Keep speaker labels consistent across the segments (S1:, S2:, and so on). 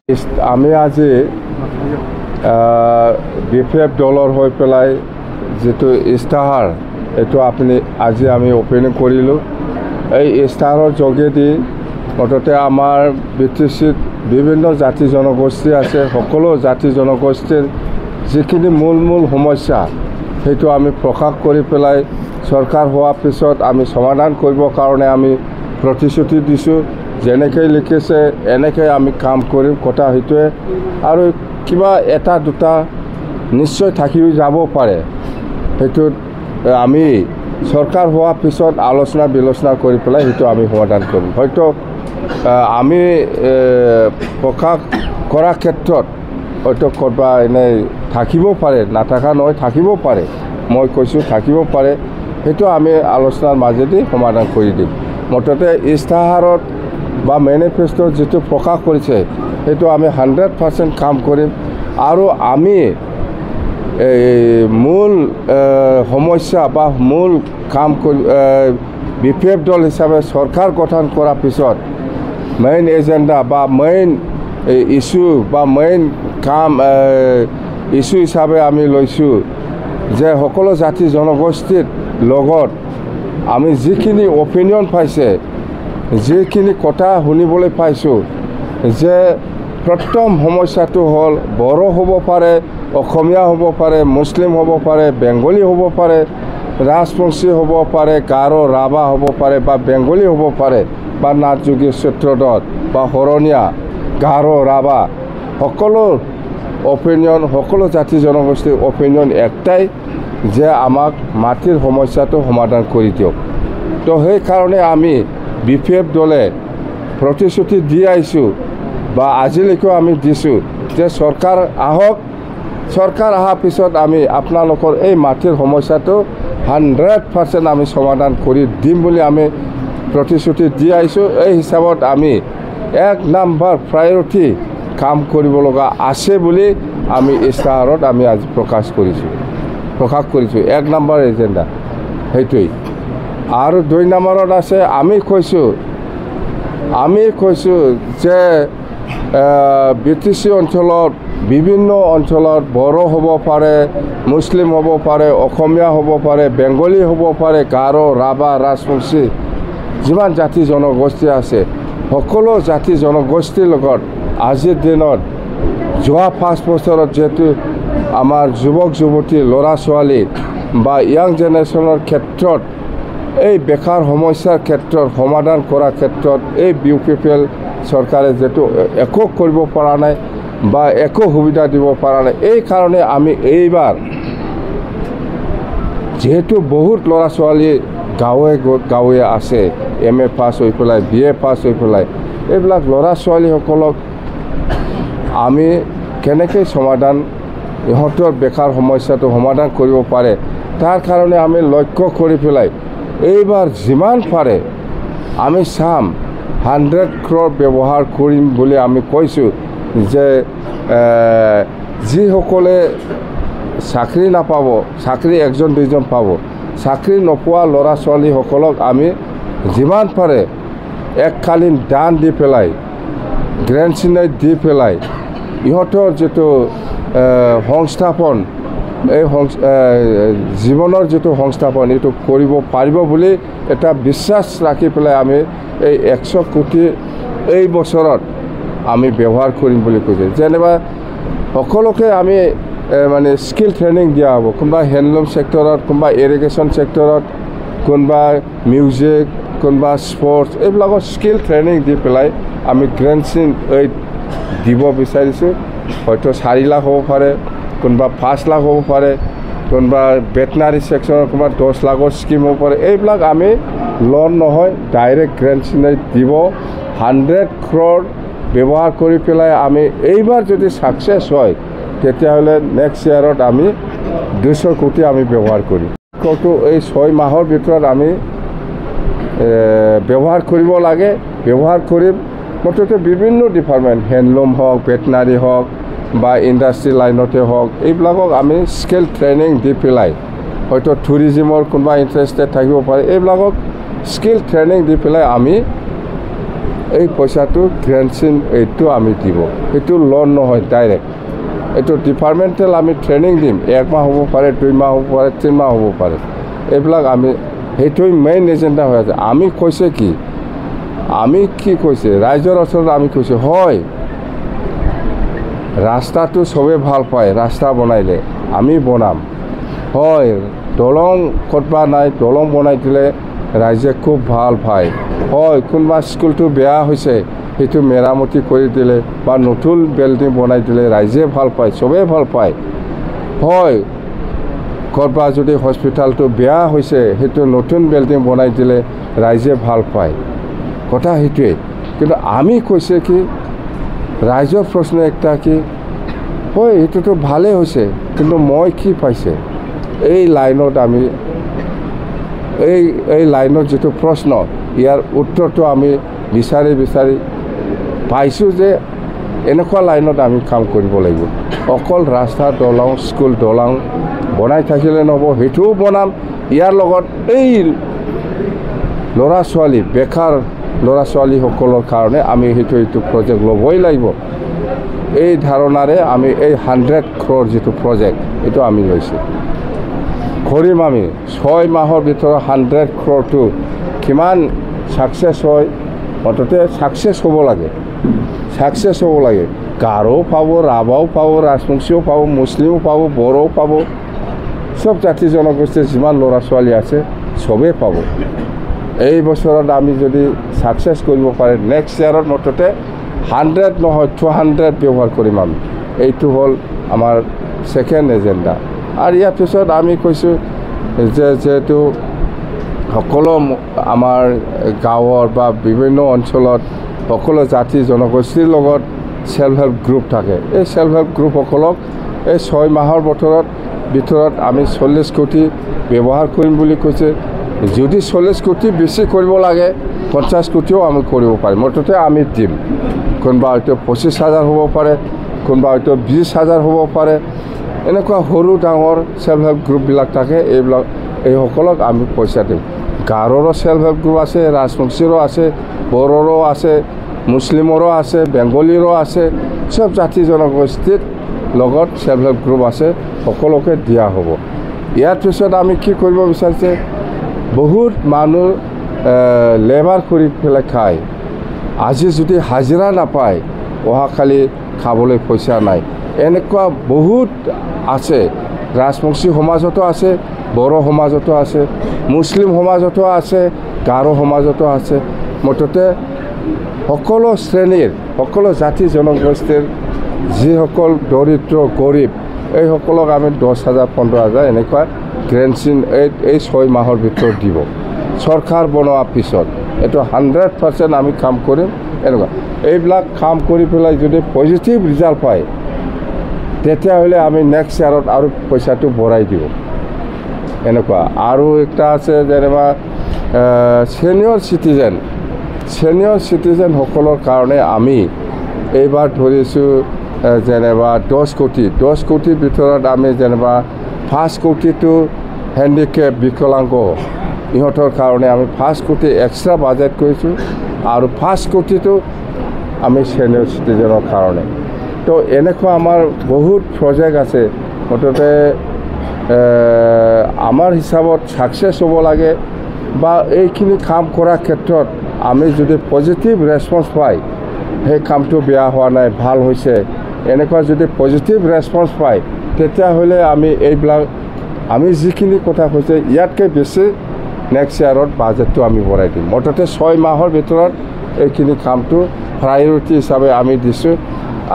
S1: আমি আজি বিপিএফ দলৰ হৈ পেলাই যেটো ইস্তাহাৰ এটো আপুনি আজি আমি ওপেনিং কৰিলোঁ। এই ইস্তাহাৰৰ যোগেদি মুঠতে আমাৰ বিটিচিত বিভিন্ন জাতি জনগোষ্ঠী আছে, সকলো জাতি জনগোষ্ঠীৰ যিখিনি মূল সমস্যা সেইটো আমি প্ৰকাশ কৰি পেলাই চৰকাৰ হোৱাৰ পিছত আমি সমাধান কৰিবৰ কাৰণে আমি প্ৰতিশ্ৰুতি দিছোঁ। যেনেকৈ লিখিছে এনেকৈ আমি কাম কৰিম, কথা সেইটোৱে। আৰু কিবা এটা দুটা নিশ্চয় থাকি যাব পাৰে, সেইটোত আমি চৰকাৰ হোৱাৰ পিছত আলোচনা বিলোচনা কৰি পেলাই সেইটো আমি সমাধান কৰিম। হয়তো আমি প্ৰকাশ কৰাৰ ক্ষেত্ৰত হয়তো ক'ৰবা এনেই থাকিব পাৰে, নাথাকা নহয়, থাকিব পাৰে। মই কৈছোঁ থাকিব পাৰে, সেইটো আমি আলোচনাৰ মাজেদি সমাধান কৰি দিম। মুঠতে ইস্তাহাৰত বা মেনিফেষ্টোত যেটো প্ৰকাশ কৰিছে সেইটো আমি 100% কাম কৰিম। আৰু আমি মূল সমস্যা বা মূল কাম কৰি বিপিএফ দল হিচাপে চৰকাৰ গঠন কৰাৰ পিছত মেইন এজেণ্ডা বা মেইন ইস্যু বা মেইন কাম ইস্যু হিচাপে আমি লৈছোঁ যে সকলো জাতি জনগোষ্ঠীৰ লগত আমি যিখিনি অপিনিয়ন পাইছে, যিখিনি কথা শুনিবলৈ পাইছোঁ যে প্ৰথম সমস্যাটো হ'ল বড়ো হ'ব পাৰে, অসমীয়া হ'ব পাৰে, মুছলিম হ'ব পাৰে, বেংগলী হ'ব পাৰে, ৰাজবংশী হ'ব পাৰে, গাৰো ৰাভা হ'ব পাৰে বা বেংগলী হ'ব পাৰে বা নাথযোগী সূত্ৰধৰ বা শৰণীয়া গাৰো ৰাভা, সকলো অপিনিয়ন, সকলো জাতি জনগোষ্ঠীৰ অপিনিয়ন একটাই যে আমাক মাটিৰ সমস্যাটো সমাধান কৰি দিয়ক। তো সেইকাৰণে আমি বিপিএফ দলে প্ৰতিশ্ৰুতি দি আহিছোঁ বা আজিলৈকেও আমি দিছোঁ যে চৰকাৰ আহক, চৰকাৰ অহাৰ পিছত আমি আপোনালোকৰ এই মাটিৰ সমস্যাটো 100% আমি সমাধান কৰি দিম বুলি আমি প্ৰতিশ্ৰুতি দি আহিছোঁ। এই হিচাপত আমি 1 নম্বৰ প্ৰায়ৰিটি কাম কৰিব লগা আছে বুলি আমি ইস্তাহাৰত আমি আজি প্ৰকাশ কৰিছোঁ 1 নম্বৰ এজেণ্ডা সেইটোৱেই। আৰু 2 নম্বৰত আছে আমি কৈছোঁ যে বিটিচি অঞ্চলত বিভিন্ন অঞ্চলত বড়ো হ'ব পাৰে, মুছলিম হ'ব পাৰে, অসমীয়া হ'ব পাৰে, বেংগলী হ'ব পাৰে, গাৰো ৰাভা ৰাজবংশী যিমান জাতি জনগোষ্ঠী আছে সকলো জাতি জনগোষ্ঠীৰ লগত আজিৰ দিনত যোৱা 5 বছৰত যেহেতু আমাৰ যুৱক যুৱতী ল'ৰা ছোৱালী বা ইয়াং জেনেৰেশ্যনৰ ক্ষেত্ৰত এই বেকাৰ সমস্যাৰ ক্ষেত্ৰত সমাধান কৰাৰ ক্ষেত্ৰত এই বিউপিপিএল চৰকাৰে যেটো একো কৰিব পৰা নাই বা একো সুবিধা দিব পৰা নাই। এই কাৰণে আমি এইবাৰ যেহেতু বহুত ল'ৰা ছোৱালী গাঁৱে আছে, MA পাছ হৈ পেলাই, BA পাছ হৈ পেলাই, এইবিলাক ল'ৰা ছোৱালীসকলক আমি কেনেকৈ সমাধান ইহঁতৰ বেকাৰ সমস্যাটো সমাধান কৰিব পাৰে তাৰ কাৰণে আমি লক্ষ্য কৰি পেলাই এইবাৰ যিমান পাৰে আমি চাম 100 crore ব্যৱহাৰ কৰিম বুলি আমি কৈছোঁ যে যিসকলে চাকৰি নাপাব, চাকৰি 1-2জন পাব, চাকৰি নোপোৱা ল'ৰা ছোৱালীসকলক আমি যিমান পাৰে এককালীন দান দি পেলাই, গ্ৰেণ্ড দি পেলাই ইহঁতৰ যেটো সংস্থাপন, এই জীৱনৰ যেটো সংস্থাপন এইটো কৰিব পাৰিব বুলি এটা বিশ্বাস ৰাখি পেলাই আমি এই 100 কোটি এই বছৰত আমি ব্যৱহাৰ কৰিম বুলি কৈছে। যেনিবা সকলোকে আমি মানে স্কিল ট্ৰেইনিং দিয়া হ'ব, কোনোবা হেণ্ডলুম ছেক্টৰত, কোনোবা ইৰিগেশ্যন ছেক্টৰত, কোনোবা মিউজিক, কোনোবা স্পৰ্টছ, এইবিলাকৰ স্কিল ট্ৰেইনিং দি পেলাই আমি গ্ৰেণ্ড এইড দিব বিচাৰিছোঁ। হয়তো 4 লাখ হ'ব পাৰে, কোনোবা 5 লাখ হ'ব পাৰে, কোনোবা ভেটেনাৰী ছেকশ্যনৰ কোনোবা 10 লাখৰ স্কিম হ'ব পাৰে। এইবিলাক আমি লোন নহয়, ডাইৰেক্ট গ্ৰেণ্ড দিব 100 crore ব্যৱহাৰ কৰি পেলাই আমি এইবাৰ যদি ছাকচেছ হয় তেতিয়াহ'লে নেক্সট ইয়াৰত আমি 200 কোটি আমি ব্যৱহাৰ কৰিম। এই 6 মাহৰ ভিতৰত আমি ব্যৱহাৰ কৰিব লাগে, ব্যৱহাৰ কৰিম। মুঠতে বিভিন্ন ডিপাৰ্টমেণ্ট, হেণ্ডলুম হওক, ভেটেনাৰী হওক বা ইণ্ডাষ্ট্ৰি লাইনতে হওক, এইবিলাকক আমি স্কিল ট্ৰেইনিং দি পেলাই, হয়তো টুৰিজিমৰ কোনোবা ইণ্টাৰেষ্টেড থাকিব পাৰে, এইবিলাকক স্কিল ট্ৰেইনিং দি পেলাই আমি এই পইচাটো গ্ৰেণ্টচিন এইটো আমি দিব, সেইটো লোন নহয় ডাইৰেক্ট, এইটো ডিপাৰ্টমেণ্টেল আমি ট্ৰেইনিং দিম, 1 মাহ হ'ব পাৰে, 2 মাহ হ'ব পাৰে, 3 মাহ হ'ব পাৰে, এইবিলাক আমি সেইটোৱে মেইন এজেণ্ডা হৈ আছে। আমি কৈছে কি, আমি কি কৈছে ৰাইজৰ ওচৰত আমি কৈছোঁ হয় ৰাস্তাটো চবেই ভাল পায়, ৰাস্তা বনাইলে আমি বনাম, হয় দলং ক'তবা নাই, দলং বনাই দিলে ৰাইজে খুব ভাল পায়, হয় কোনোবা স্কুলটো বেয়া হৈছে সেইটো মেৰামতি কৰি দিলে বা নতুন বিল্ডিং বনাই দিলে ৰাইজে ভাল পায়, চবেই ভাল পায়, হয় ক'তবা যদি হস্পিটেলটো বেয়া হৈছে সেইটো নতুন বিল্ডিং বনাই দিলে ৰাইজে ভাল পায়, কথা সেইটোৱে। কিন্তু আমি কৈছে কি ৰাইজৰ প্ৰশ্ন একটা কি, হয় এইটোতো ভালেই হৈছে কিন্তু মই কি পাইছে এই লাইনত, আমি এই লাইনত যিটো প্ৰশ্ন ইয়াৰ উত্তৰটো আমি বিচাৰি পাইছোঁ যে এনেকুৱা লাইনত আমি কাম কৰিব লাগিব। অকল ৰাস্তা দলং স্কুল দলং বনাই থাকিলে নহ'ব, সেইটোও বনাম, ইয়াৰ লগত এই ল'ৰা ছোৱালী বেকাৰ ল'ৰা ছোৱালীসকলৰ কাৰণে আমি এইটো প্ৰজেক্ট ল'বই লাগিব। এই ধাৰণাৰে আমি এই 100 crore যিটো প্ৰজেক্ট এইটো আমি লৈছোঁ, কৰিম আমি 6 মাহৰ ভিতৰত 100 crore কিমান ছাকচেছ হয়, মুঠতে ছাকচেছ হ'ব লাগে, গাৰো পাব, ৰাভাও পাব, ৰাজবংশীও পাব, মুছলিমো পাব, বড়োও পাব, চব জাতি জনগোষ্ঠীৰ যিমান ল'ৰা ছোৱালী আছে চবেই পাব। এই বছৰত আমি যদি ছাকচেছ কৰিব পাৰে নেক্সট ইয়াৰত মুঠতে 100 নহয় 200 ব্যৱহাৰ কৰিম আমি, এইটো হ'ল আমাৰ ছেকেণ্ড এজেণ্ডা। আৰু ইয়াৰ পিছত আমি কৈছোঁ যে যিহেতু সকলো আমাৰ গাঁৱৰ বা বিভিন্ন অঞ্চলত সকলো জাতি জনগোষ্ঠীৰ লগত সেল্ফ হেল্প গ্ৰুপ থাকে, এই সেল্ফ হেল্প গ্ৰুপসকলক এই 6 মাহৰ ভিতৰত আমি 40 কোটি ব্যৱহাৰ কৰিম বুলি কৈছে। যদি 40 কোটি বেছি কৰিব লাগে 50 কোটিও আমি কৰিব পাৰিম, মুঠতে আমি দিম। কোনোবা হয়তো 25,000 হ'ব পাৰে, কোনোবা হয়তো 20,000 হ'ব পাৰে, এনেকুৱা সৰু ডাঙৰ সেল্ফ হেল্প গ্ৰুপবিলাক থাকে, এইসকলক আমি পইচা দিম। গাৰোৰো সেল্ফ হেল্প গ্ৰুপ আছে, ৰাজবংশীৰো আছে, বড়োৰো আছে, মুছলিমৰো আছে, বেংগলীৰো আছে, চব জাতি জনগোষ্ঠীৰ লগত সেল্ফ হেল্প গ্ৰুপ আছে, সকলোকে দিয়া হ'ব। ইয়াৰ পিছত আমি কি কৰিব বিচাৰিছে, বহুত মানুহ লেবাৰ কৰি পেলাই খায়, আজি যদি হাজিৰা নাপায় অহাকালি খাবলৈ পইচা নাই, এনেকুৱা বহুত আছে, ৰাজবংশী সমাজতো আছে, বড়ো সমাজতো আছে, মুছলিম সমাজতো আছে, গাৰো সমাজতো আছে, মুঠতে সকলো শ্ৰেণীৰ সকলো জাতি জনগোষ্ঠীৰ যিসকল দৰিদ্ৰ গৰীব এইসকলক আমি 10,000 15,000 এনেকুৱা গ্ৰেণ্টচিন এই 6 মাহৰ ভিতৰত দিব। চৰকাৰ বনোৱাৰ পিছত এইটো 100% আমি কাম কৰিম। এনেকুৱা এইবিলাক কাম কৰি পেলাই যদি পজিটিভ ৰিজাল্ট পায় তেতিয়াহ'লে আমি নেক্সট ইয়াৰত আৰু পইচাটো বঢ়াই দিব। এনেকুৱা আৰু একটা আছে যেনিবা ছিনিয়ৰ চিটিজেনসকলৰ কাৰণে আমি এইবাৰ ধৰিছোঁ যেনিবা 10 কোটিৰ ভিতৰত আমি যেনিবা 5 কোটিটো হেণ্ডিকেপ বিকলাংগ ইহঁতৰ কাৰণে আমি 5 কোটি এক্সট্ৰা বাজেট কৰিছোঁ, আৰু 5 কোটিটো আমি ছিনিয়ৰ চিটিজেনৰ কাৰণে। তো এনেকুৱা আমাৰ বহুত প্ৰজেক্ট আছে, মুঠতে আমাৰ হিচাপত ছাকচেছ হ'ব লাগে, বা এইখিনি কাম কৰাৰ ক্ষেত্ৰত আমি যদি পজিটিভ ৰেছপন্স পাই, সেই কামটো বেয়া হোৱা নাই ভাল হৈছে, এনেকুৱা যদি পজিটিভ ৰেছপন্স পায় তেতিয়াহ'লে আমি এইবিলাক আমি যিখিনি কথা কৈছে ইয়াতকৈ বেছি নেক্সট ইয়াৰত বাজেটটো আমি বঢ়াই দিম। মুঠতে 6 মাহৰ ভিতৰত এইখিনি কামটো প্ৰায়ৰিটি হিচাপে আমি দিছোঁ।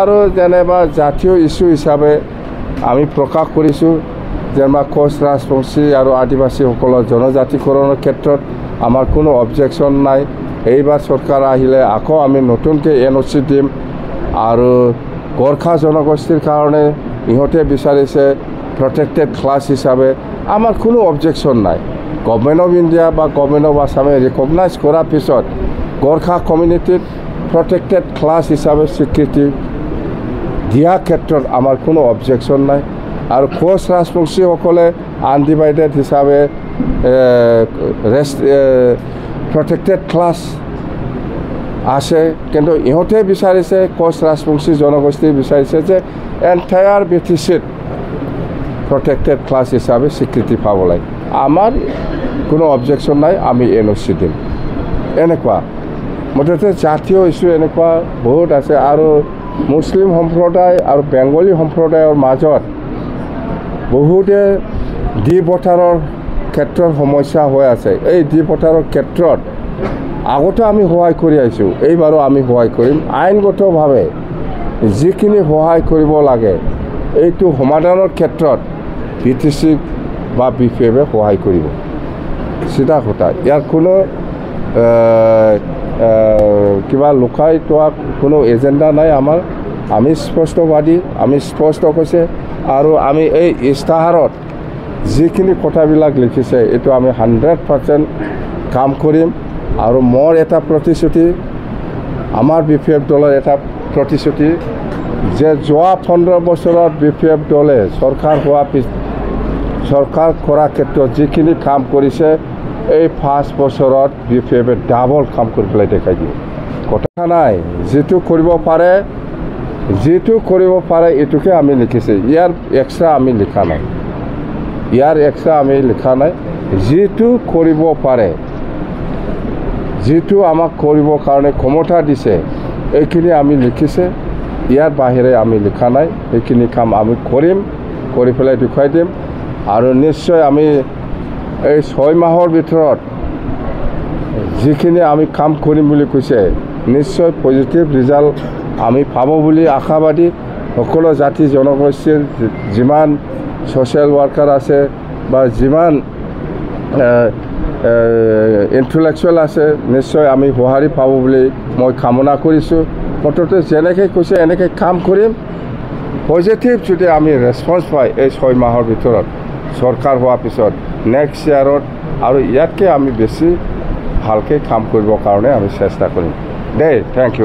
S1: আৰু যেনিবা জাতীয় ইছ্যু হিচাপে আমি প্ৰকাশ কৰিছোঁ, যেনিবা কোচ ৰাজবংশী আৰু আদিবাসীসকলৰ জনজাতিকৰণৰ ক্ষেত্ৰত আমাৰ কোনো অবজেকশ্যন নাই। এইবাৰ চৰকাৰ আহিলে আকৌ আমি নতুনকৈ NOC দিম, আৰু গোৰ্খা জনগোষ্ঠীৰ কাৰণে ইহঁতে বিচাৰিছে প্ৰটেক্টেড ক্লাছ হিচাপে, আমাৰ কোনো অবজেকশ্যন নাই। গভৰ্ণমেণ্ট অফ ইণ্ডিয়া বা গভৰ্ণমেণ্ট অফ আছামে ৰিকগনাইজ কৰাৰ পিছত গোৰ্খা কমিউনিটিত প্ৰটেক্টেড ক্লাছ হিচাপে স্বীকৃতি দিয়াৰ ক্ষেত্ৰত আমাৰ কোনো অবজেকশ্যন নাই। আৰু কোচ ৰাজবংশীসকলে আনডিভাইডেড হিচাপে প্ৰটেক্টেড ক্লাছ আছে, কিন্তু ইহঁতে বিচাৰিছে, কোচ ৰাজবংশী জনগোষ্ঠী বিচাৰিছে যে এণ্টায়াৰ BTCত প্ৰটেক্টেড ক্লাছ হিচাপে স্বীকৃতি পাব লাগে। আমাৰ কোনো অবজেকশ্যন নাই, আমি NOC দিম। এনেকুৱা মুঠতে জাতীয় ইছ্যু এনেকুৱা বহুত আছে। আৰু মুছলিম সম্প্ৰদায় আৰু বেংগলী সম্প্ৰদায়ৰ মাজত বহুতে দ্বিপথাৰৰ ক্ষেত্ৰত সমস্যা হৈ আছে। এই দ্বিপথাৰৰ ক্ষেত্ৰত আগতে আমি সহায় কৰি আহিছোঁ, এইবাৰো আমি সহায় কৰিম। আইনগতভাৱে যিখিনি সহায় কৰিব লাগে এইটো সমাধানৰ ক্ষেত্ৰত BTC বা BPF সহায় কৰিব। চিধা কথা, ইয়াৰ কোনো কিবা লুকাই থোৱা কোনো এজেণ্ডা নাই আমাৰ। আমি স্পষ্টবাদী, আমি স্পষ্ট কৈছে। আৰু আমি এই ইস্তাহাৰত যিখিনি কথাবিলাক লিখিছে এইটো আমি 100% কাম কৰিম। আৰু মোৰ এটা প্ৰতিশ্ৰুতি, আমাৰ BPF দলৰ এটা প্ৰতিশ্ৰুতি যে যোৱা 15 বছৰত BPF দলে চৰকাৰ কৰাৰ ক্ষেত্ৰত যিখিনি কাম কৰিছে এই 5 বছৰত BPF ডাবল কাম কৰি পেলাই দেখাই দিব। কথা নাই, যিটো কৰিব পাৰে এইটোকে আমি লিখিছে। ইয়াৰ এক্সট্ৰা আমি লিখা নাই। যিটো কৰিব পাৰে, যিটো আমাক কৰিবৰ কাৰণে ক্ষমতা দিছে এইখিনি আমি লিখিছে। ইয়াৰ বাহিৰে আমি লিখা নাই। এইখিনি কাম আমি কৰিম, কৰি পেলাই দেখুৱাই দিম। আৰু নিশ্চয় আমি এই 6 মাহৰ ভিতৰত যিখিনি আমি কাম কৰিম বুলি কৈছে নিশ্চয় পজিটিভ ৰিজাল্ট আমি পাব বুলি আশাবাদী। সকলো জাতি জনগোষ্ঠীৰ যিমান ছ'চিয়েল ৱাৰ্কাৰ আছে বা যিমান ইণ্টেলেকচুৱেল আছে নিশ্চয় আমি সঁহাৰি পাব বুলি মই কামনা কৰিছোঁ। মুঠতে যেনেকৈ কৈছে এনেকৈ কাম কৰিম। পজিটিভ যদি আমি ৰেছপন্স পাই এই 6 মাহৰ ভিতৰত চৰকাৰ হোৱাৰ পিছত নেক্সট ইয়াৰত আৰু ইয়াতকৈ আমি বেছি ভালকৈ কাম কৰিবৰ কাৰণে আমি চেষ্টা কৰিম। Thank U.